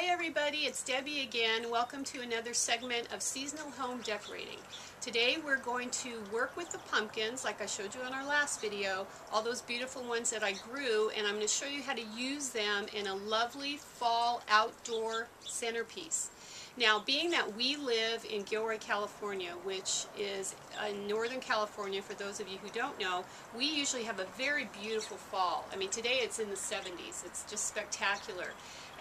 Hi everybody, it's Debbie again. Welcome to another segment of seasonal home decorating. Today we're going to work with the pumpkins like I showed you in our last video, all those beautiful ones that I grew, and I'm going to show you how to use them in a lovely fall outdoor centerpiece. Now, being that we live in Gilroy, California, which is in Northern California, for those of you who don't know, we usually have a very beautiful fall. I mean, today it's in the 70s. It's just spectacular.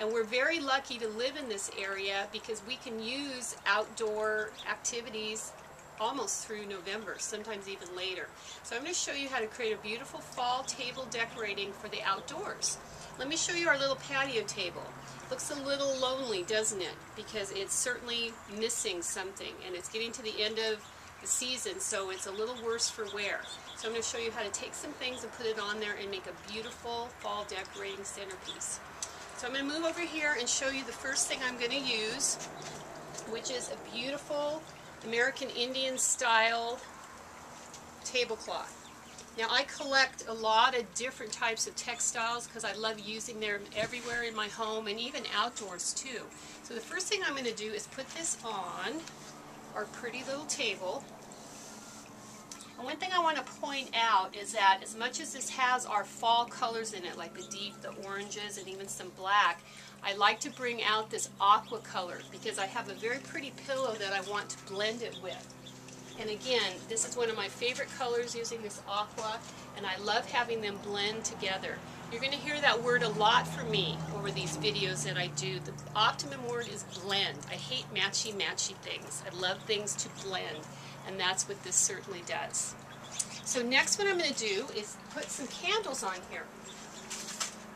And we're very lucky to live in this area because we can use outdoor activities almost through November, sometimes even later. So I'm going to show you how to create a beautiful fall table decorating for the outdoors. Let me show you our little patio table. Looks a little lonely, doesn't it? Because it's certainly missing something, and it's getting to the end of the season, so it's a little worse for wear. So I'm going to show you how to take some things and put it on there and make a beautiful fall decorating centerpiece. So I'm going to move over here and show you the first thing I'm going to use, which is a beautiful American Indian style tablecloth. Now, I collect a lot of different types of textiles because I love using them everywhere in my home and even outdoors too. So the first thing I'm going to do is put this on our pretty little table. And one thing I want to point out is that as much as this has our fall colors in it, like the deep, the oranges, and even some black, I like to bring out this aqua color because I have a very pretty pillow that I want to blend it with. And again, this is one of my favorite colors, using this aqua, and I love having them blend together. You're going to hear that word a lot from me over these videos that I do. The optimum word is blend. I hate matchy-matchy things. I love things to blend, and that's what this certainly does. So next what I'm going to do is put some candles on here.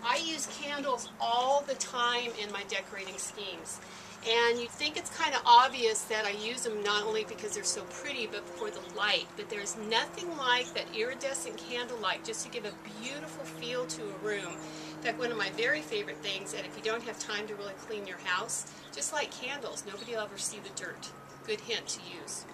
I use candles all the time in my decorating schemes. And you'd think it's kind of obvious that I use them not only because they're so pretty, but for the light. But there's nothing like that iridescent candlelight just to give a beautiful feel to a room. In fact, one of my very favorite things, that if you don't have time to really clean your house, just light candles. Nobody will ever see the dirt. Good hint to use.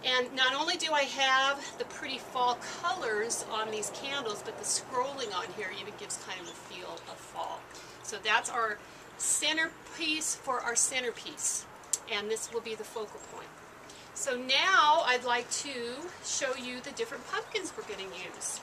And not only do I have the pretty fall colors on these candles, but the scrolling on here even gives kind of a feel of fall. So that's our centerpiece for our centerpiece, and this will be the focal point. So now I'd like to show you the different pumpkins we're going to use.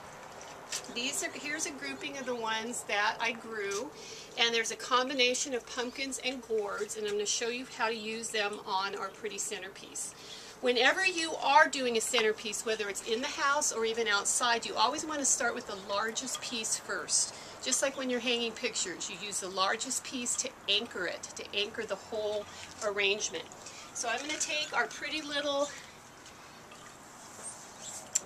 Here's a grouping of the ones that I grew, and there's a combination of pumpkins and gourds, and I'm going to show you how to use them on our pretty centerpiece. Whenever you are doing a centerpiece, whether it's in the house or even outside, you always want to start with the largest piece first. Just like when you're hanging pictures, you use the largest piece to anchor it, to anchor the whole arrangement. So I'm going to take our pretty little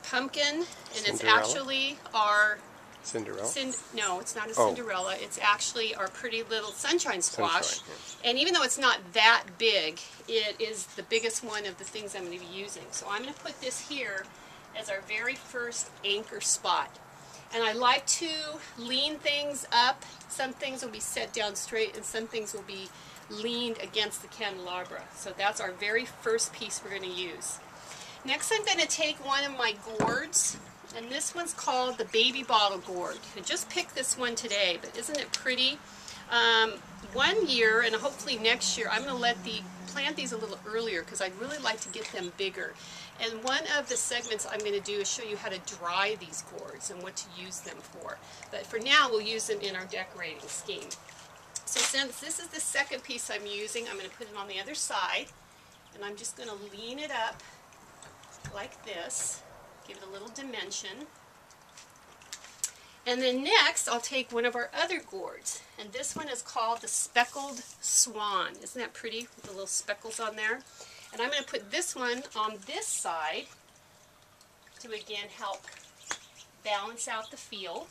pumpkin, and it's actually our Cinderella? No, it's not a Cinderella. It's actually our pretty little sunshine squash. And even though it's not that big, it is the biggest one of the things I'm going to be using. So I'm going to put this here as our very first anchor spot. And I like to lean things up. Some things will be set down straight and some things will be leaned against the candelabra. So that's our very first piece we're going to use. Next I'm going to take one of my gourds, and this one's called the baby bottle gourd. I just picked this one today, but isn't it pretty? One year, and hopefully next year, I'm going to plant these a little earlier because I'd really like to get them bigger. And one of the segments I'm going to do is show you how to dry these gourds and what to use them for. But for now, we'll use them in our decorating scheme. So since this is the second piece I'm using, I'm going to put it on the other side, and I'm just going to lean it up like this, give it a little dimension. And then next, I'll take one of our other gourds, and this one is called the Speckled Swan. Isn't that pretty, with the little speckles on there? And I'm going to put this one on this side to again help balance out the feel.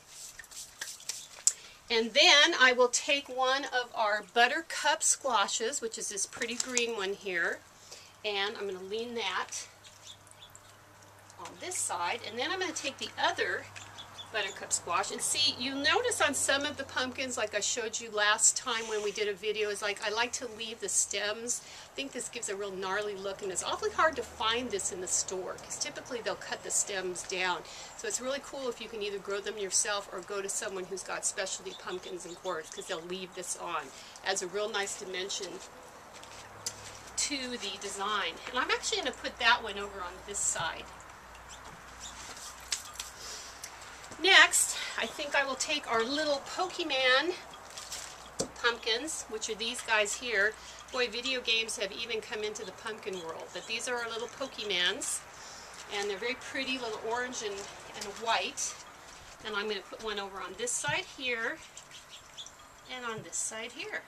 And then I will take one of our buttercup squashes, which is this pretty green one here, and I'm going to lean that on this side, and then I'm going to take the other buttercup squash. And see, you'll notice on some of the pumpkins, like I showed you last time when we did a video, is like I like to leave the stems. I think this gives a real gnarly look, and it's awfully hard to find this in the store because typically they'll cut the stems down. So it's really cool if you can either grow them yourself or go to someone who's got specialty pumpkins and gourds, because they'll leave this on. Adds a real nice dimension to the design. And I'm actually going to put that one over on this side. Next, I think I will take our little Pokemon pumpkins, which are these guys here. Boy, video games have even come into the pumpkin world. But these are our little Pokemons, and they're very pretty, little orange and white. And I'm going to put one over on this side here, and on this side here.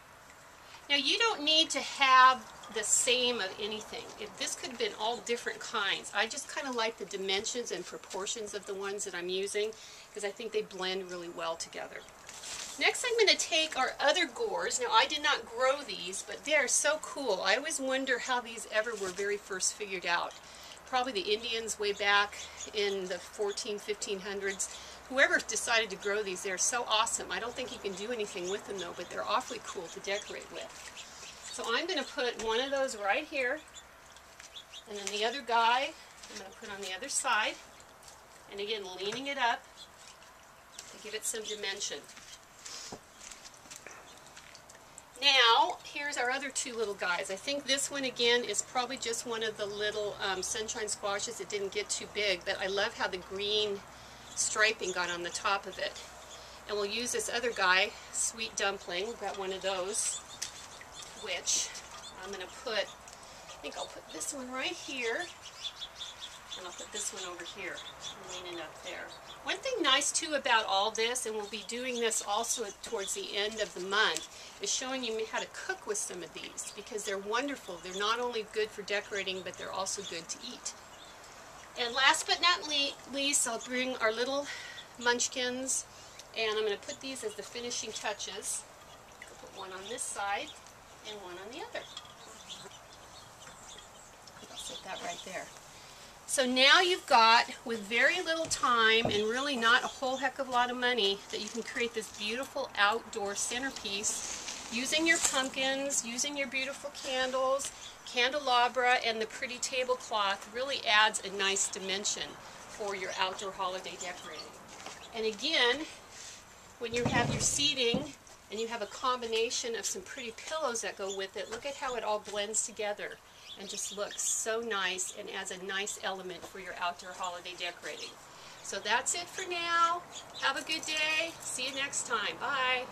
Now, you don't need to have the same of anything. This could have been all different kinds. I just kind of like the dimensions and proportions of the ones that I'm using because I think they blend really well together. Next, I'm going to take our other gourds. Now, I did not grow these, but they are so cool. I always wonder how these ever were very first figured out. Probably the Indians way back in the 1500s. Whoever decided to grow these, they're so awesome. I don't think you can do anything with them though, but they're awfully cool to decorate with. So I'm going to put one of those right here, and then the other guy I'm going to put on the other side, and again leaning it up to give it some dimension. Now, here's our other two little guys. I think this one again is probably just one of the little sunshine squashes that didn't get too big, but I love how the green striping got on the top of it. And we'll use this other guy, Sweet Dumpling. We've got one of those, which I'm going to put, I think I'll put this one right here, and I'll put this one over here, lean it up there. One thing nice too about all this, and we'll be doing this also towards the end of the month, is showing you how to cook with some of these, because they're wonderful. They're not only good for decorating, but they're also good to eat. And last but not least, I'll bring our little munchkins, and I'm going to put these as the finishing touches. I'll put one on this side and one on the other. I'll set that right there. So now you've got, with very little time and really not a whole heck of a lot of money, that you can create this beautiful outdoor centerpiece using your pumpkins, using your beautiful candles, candelabra, and the pretty tablecloth. Really adds a nice dimension for your outdoor holiday decorating. And again, when you have your seating and you have a combination of some pretty pillows that go with it, look at how it all blends together and just looks so nice and adds a nice element for your outdoor holiday decorating. So that's it for now. Have a good day. See you next time. Bye.